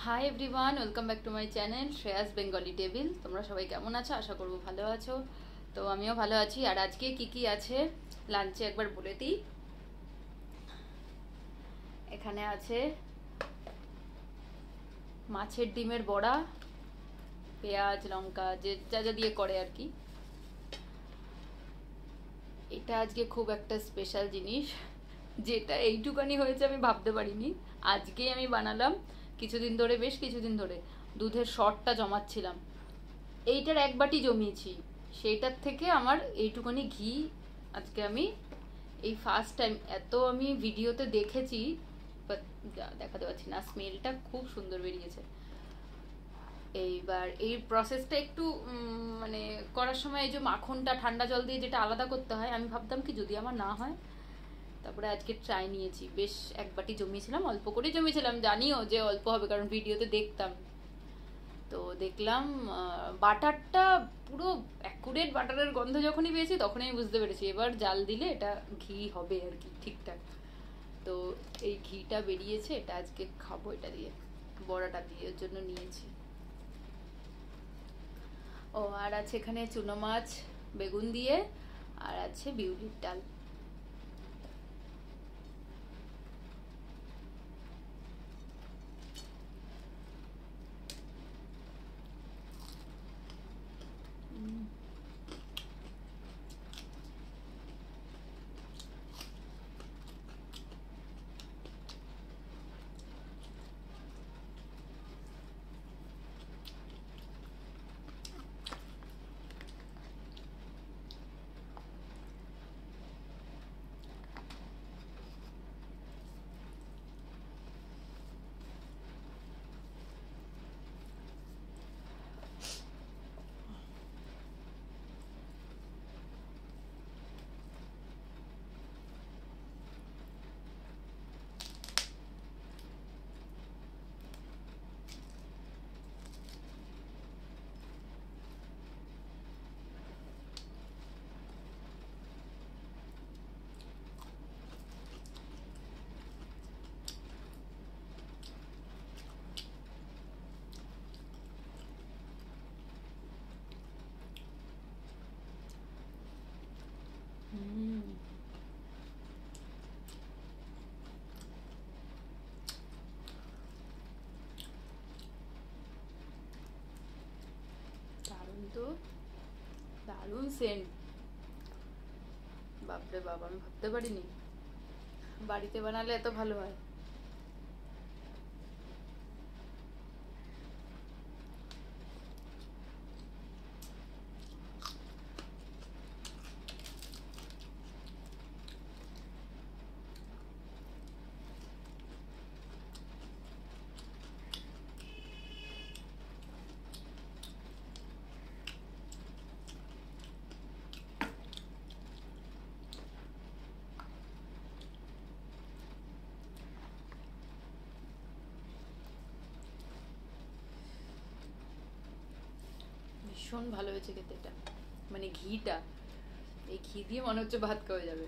Hi everyone, welcome back to my channel Shreyas Bengali table. তোমরা সবাই কেমন আছো? আশা করবো ভালো আছো। তো আমিও ভালো আছি। আর আজকে কি কি আছে লাঞ্চে একবার বলে দিই। এখানে আছে মাছের ডিমের বড়া, পেঁয়াজ লঙ্কা যে যা যা দিয়ে করে আর কি। এটা আজকে খুব একটা স্পেশাল জিনিস, যেটা এইটুকানি হয়েছে আমি ভাবতে পারিনি। আজকেই আমি বানালাম। কিছুদিন ধরে, বেশ কিছুদিন ধরে দুধের শর্টটা জমাচ্ছিলাম, এইটার এক বাটি জমিয়েছি। সেইটার থেকে আমার এইটুকুনি ঘি আজকে আমি এই ফার্স্ট টাইম, এত আমি ভিডিওতে দেখেছি বাট দেখাতে পারছি না, স্মেলটা খুব সুন্দর বেরিয়েছে। এইবার এই প্রসেসটা একটু মানে করার সময় এই যে মাখনটা ঠান্ডা জল দিয়ে যেটা আলাদা করতে হয়, আমি ভাবতাম কি যদি আমার না হয়। তারপরে আজকে ট্রাই নিয়েছি, বেশ এক বাটি জমিয়েছিলাম, অল্প করে জমিয়েছিলাম, জানিও যে অল্প হবে কারণ ভিডিওতে দেখতাম। তো দেখলাম বাটারটা পুরো অ্যাকুরেট বাটারের গন্ধ যখনই পেয়েছি তখনই আমি বুঝতে পেরেছি এবার জাল দিলে এটা ঘি হবে আর কি ঠিকঠাক। তো এই ঘিটা বেরিয়েছে, এটা আজকে খাবো, এটা দিয়ে বড়াটা দিয়ে ওর জন্য নিয়েছি। ও আর আছে এখানে চুনো মাছ বেগুন দিয়ে, আর আছে বিউলির ডাল। দারুণ তো, দারুণ সেন্ট, বাপরে বাবা, আমি ভাবতে পারিনি বাড়িতে বানালে এত ভালো হয়। ভীষণ ভালো হয়েছে খেতে এটা, মানে ঘিটা, এই ঘি দিয়ে মনে হচ্ছে ভাত খাওয়া যাবে।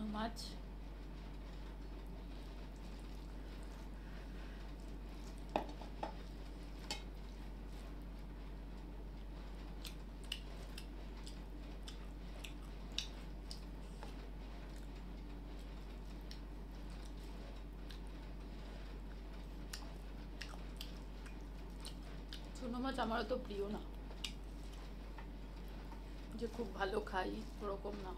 চুনো মাছ, চুনো মাছ আমারও তো প্রিয় না, যে খুব ভালো খাই ওরকম না।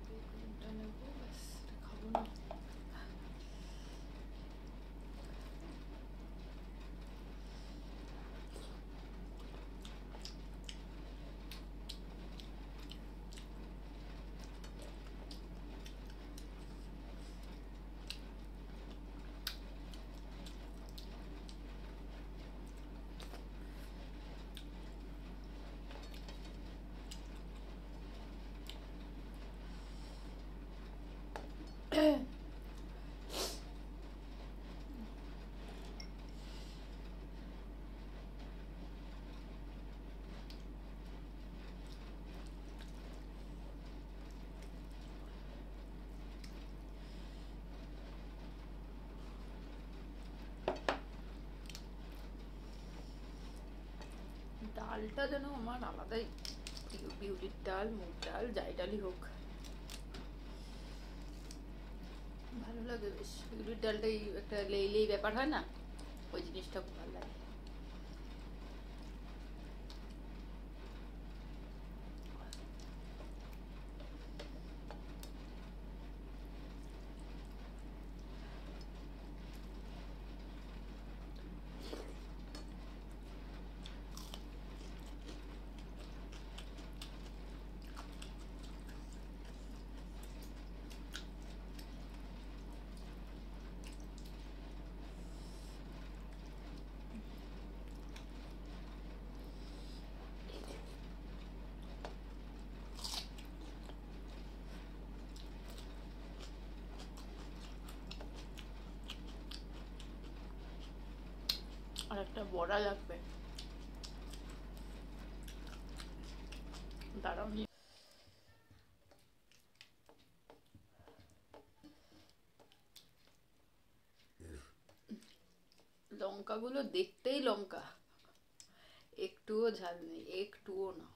বেগুনটা নেবো, ব্যাস, এটা খাবো না। ডালটা যেন আমার আলাদাই প্রিয়, বিউলির ডাল, মুগ ডাল, যাই ডালই হোক ভালো লাগে বেশ। বিউলির ডালটাই একটা লেই ব্যাপার হয় না, ওই জিনিসটা খুব ভালো লাগে। আর একটা বড়া লাগবে, দাঁড়াও নি। লঙ্কাগুলো দেখতেই লঙ্কা, একটুও ঝাল নেই, একটুও না।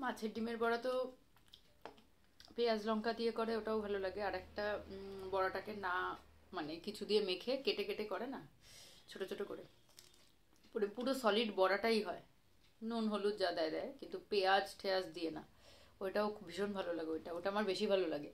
মাছের ডিমের বড়া তো পেঁয়াজ লঙ্কা দিয়ে করে, ওটাও ভালো লাগে। আর একটা বড়াটাকে না মানে কিছু দিয়ে মেখে কেটে কেটে করে না, ছোট ছোট করে, পুরো পুরো সলিড বড়াটাই হয়, নুন হলুদ যা দেয় দেয়, কিন্তু পেঁয়াজ ঠেয়াজ দিয়ে না। ওইটাও ভীষণ ভালো লাগে, ওইটা ওটা আমার বেশি ভালো লাগে।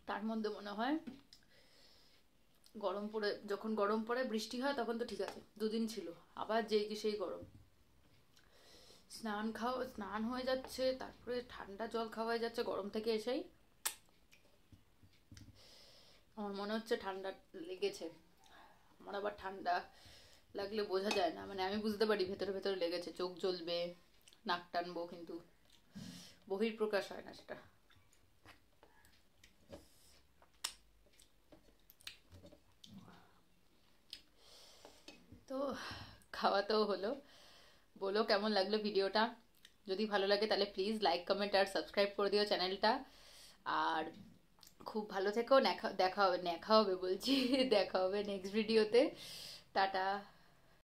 তার মধ্যে মনে হয় যখন গরম পড়ে বৃষ্টি হয় তখন তো ঠিক আছে, 2 দিন ছিল, আবার যেই কি সেই গরম। স্নান হয়ে যাচ্ছে, তারপরে ঠান্ডা জল খাওয়া হয়ে যাচ্ছে গরম থেকে এসেই। আমার মনে হচ্ছে ঠান্ডা লেগেছে। আমার আবার ঠান্ডা লাগলে বোঝা যায় না, মানে আমি বুঝতে পারি ভেতরে ভেতরে লেগেছে, চোখ জ্বলবে, নাক টানবো, কিন্তু বহিঃপ্রকাশ হয় না সেটা। তো খাওয়া তো হলো, বলো কেমন লাগলো ভিডিওটা। যদি ভালো লাগে তাহলে প্লিজ লাইক কমেন্ট আর সাবস্ক্রাইব করে দিও চ্যানেলটা। আর খুব ভালো থেকো, দেখা হবে বলছি দেখা হবে নেক্সট ভিডিওতে। টাটা।